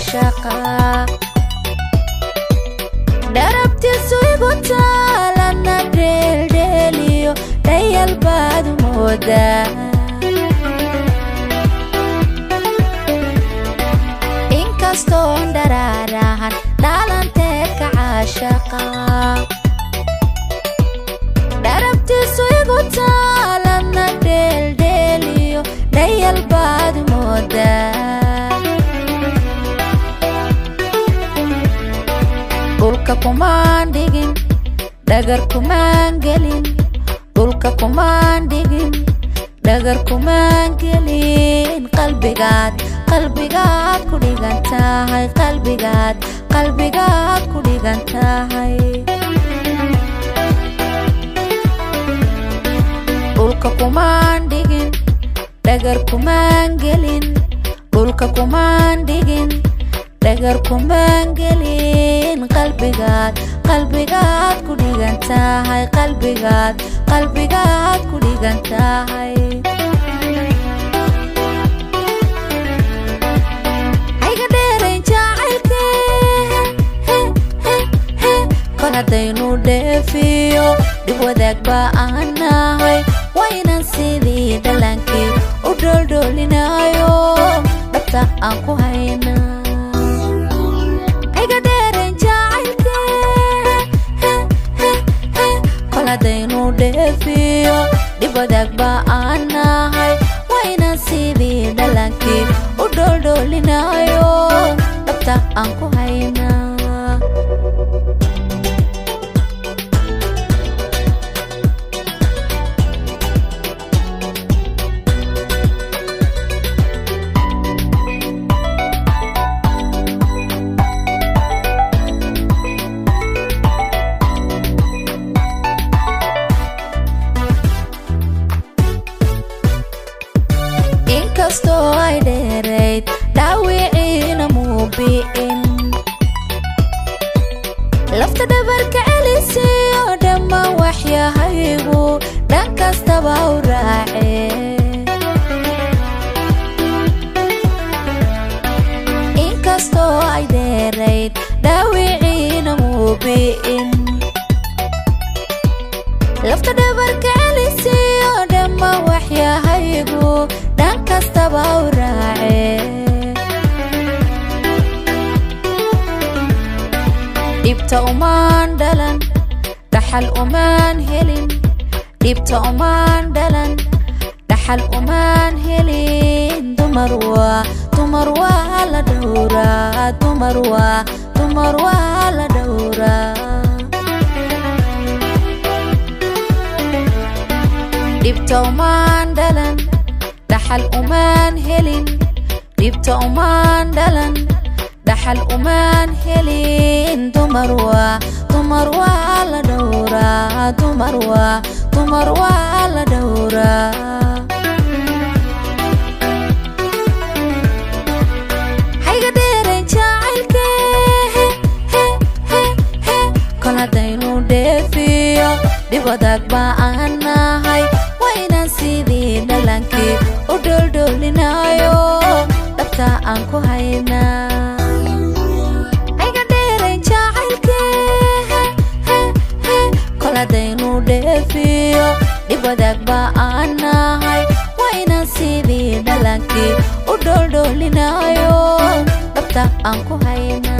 caashaqa darabtiisu igu taalana dheeldheeliyo dhayal baad moodaa inkastoon dharaarahan dhaalanteedka caashaqa darabtiisu igu taalana dheeldheeliyo dhayal baad moodaa dhulka kumaan dhigin dhagar kumaan gelin dhulka kumaan dhigin dhagar kumaan gelin qalbigaad ku dhigan tahay qalbigaad ku dhigan tahay dhulka kumaan dhigin dhagar kumaan gelin dhulka kumaan dhigin dhagar kumaan gelin qalbigaad ku dhigan tahay qalbigaad ku dhigan tahay ayga dheerayn jacaylkee kol haddaynu dheefiyo dhib wadaag baa aan nahay waynan sidii dhallaankii u dholdhoolinayo dhabta aan ku hayna hadaynu dheefiyo dhib wadaag baa aan nahay waynan sidii dhallaankii u dholdhoolinayo dhabta aan ku hayna inkastoo ay dheerayd dhaawiciina muu bi'in lafta dhabarka celisiyo dhammaan waxyahaygu dhan kastaba u raacee inkastoo ay dheerayd dhaawiciina muu bi'in lafta dhabarka celisiyo dhammaan waxyahaygu dhan kastaba u raacee dhibta umaan dhalan dhaxal umaan helin dhibta umaan dhalan dhaxal umaan helin dumar waa la dhowraa dumar waa la dhowraa dhibta umaan dhalan dhaxal umaan helin dhibta umaan dhalan dhaxal umaan helin dumar waa la dhowraa dumar waa la dhowraa hayga dheerayn jacaylkee kol haddaynu dheefiyo dhib wadaag baa aan nahay waynan sidii dhallaankii u dholdhoolinayo dhabta aan ku hayna ayga dheerayn jacaylkee kol haddaynu dheefiyo dhib wadaag baa aan nahay waynan sidii dhallaankii u dholdhoolinayo dhabta aan ku hayna